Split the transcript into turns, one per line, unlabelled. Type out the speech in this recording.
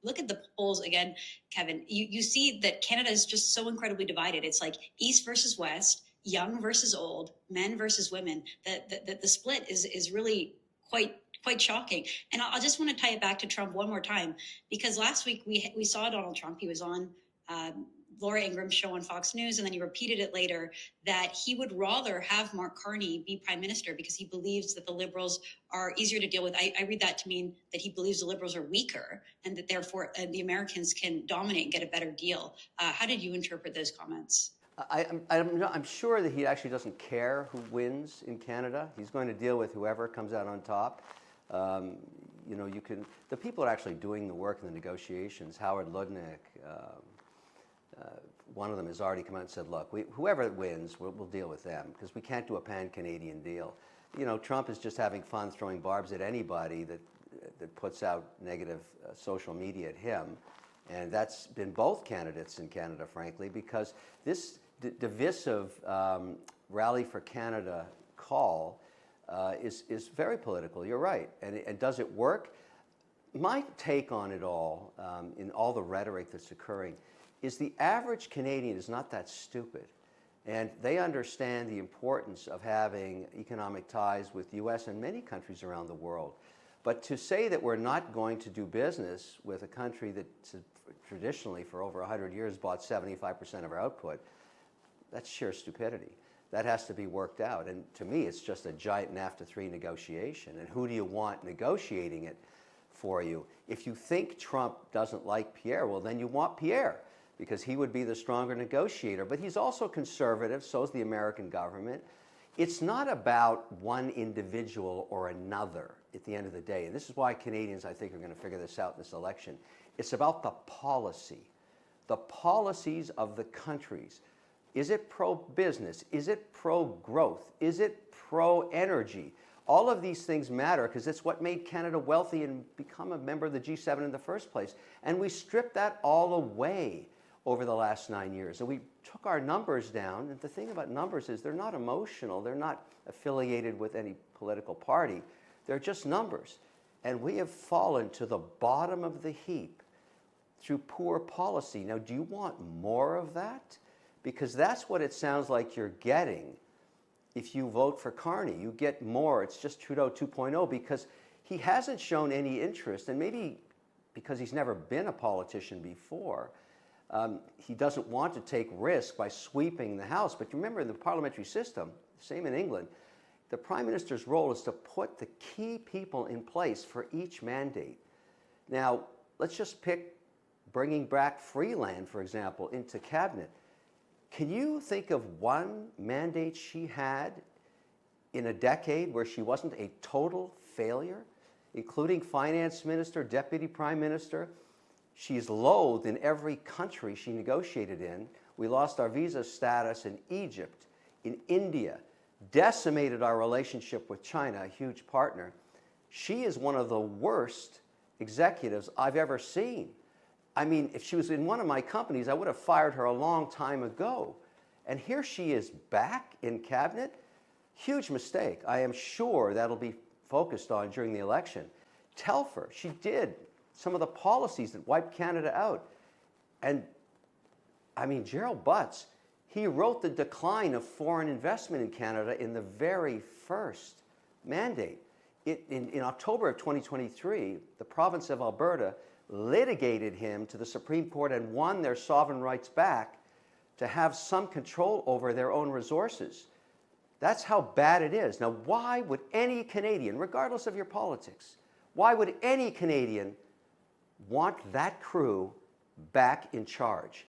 look at the polls again, Kevin, you see that Canada is just so incredibly divided. It's like East versus West, young versus old, men versus women. The split is really quite shocking. And I just want to tie it back to Trump one more time, because last week we saw Donald Trump. He was on Laura Ingram's show on Fox News, and then he repeated it later, that he would rather have Mark Carney be prime minister because he believes that the Liberals are easier to deal with. I read that to mean that he believes the Liberals are weaker and that therefore the Americans can dominate and get a better deal. How did you interpret those comments?
I'm sure that he actually doesn't care who wins in Canada. He's going to deal with whoever comes out on top. You know, the people are actually doing the work in the negotiations. Howard Lutnick, one of them has already come out and said, look, whoever wins, we'll deal with them because we can't do a pan-Canadian deal. You know, Trump is just having fun throwing barbs at anybody that puts out negative social media at him. And that's been both candidates in Canada, frankly, because this divisive Rally for Canada call is very political. You're right. And does it work? My take on it all, in all the rhetoric that's occurring, is the average Canadian is not that stupid. And they understand the importance of having economic ties with the U.S. and many countries around the world. But to say that we're not going to do business with a country that traditionally for over 100 years bought 75% of our output, that's sheer stupidity. That has to be worked out. And to me, it's just a giant NAFTA 3 negotiation. And who do you want negotiating it for you? If you think Trump doesn't like Pierre, well, then you want Pierre, because he would be the stronger negotiator. But he's also conservative, so is the American government. It's not about one individual or another at the end of the day. And this is why Canadians, I think, are going to figure this out in this election. It's about the policies of the countries. Is it pro-business? Is it pro-growth? Is it pro-energy? All of these things matter because it's what made Canada wealthy and become a member of the G7 in the first place. And we stripped that all away over the last 9 years. And we took our numbers down. And the thing about numbers is they're not emotional. They're not affiliated with any political party. They're just numbers. And we have fallen to the bottom of the heap through poor policy. Now, do you want more of that? Because that's what it sounds like you're getting if you vote for Carney. You get more. It's just Trudeau 2.0 because he hasn't shown any interest, and maybe because he's never been a politician before, he doesn't want to take risk by sweeping the House. But remember, in the parliamentary system, same in England, the Prime Minister's role is to put the key people in place for each mandate. Now, let's just pick bringing back free land, for example, into cabinet. Can you think of one mandate she had in a decade where she wasn't a total failure, including finance minister, deputy prime minister? She's loathed in every country she negotiated in. We lost our visa status in Egypt, in India, decimated our relationship with China, a huge partner. She is one of the worst executives I've ever seen. I mean, if she was in one of my companies, I would have fired her a long time ago. And here she is back in cabinet. Huge mistake. I am sure that'll be focused on during the election. Telfer, she did some of the policies that wiped Canada out. And I mean, Gerald Butts, he wrote the decline of foreign investment in Canada in the very first mandate. In October of 2023, the province of Alberta litigated him to the Supreme Court and won their sovereign rights back to have some control over their own resources. That's how bad it is. Now, why would any Canadian, regardless of your politics, why would any Canadian want that crew back in charge?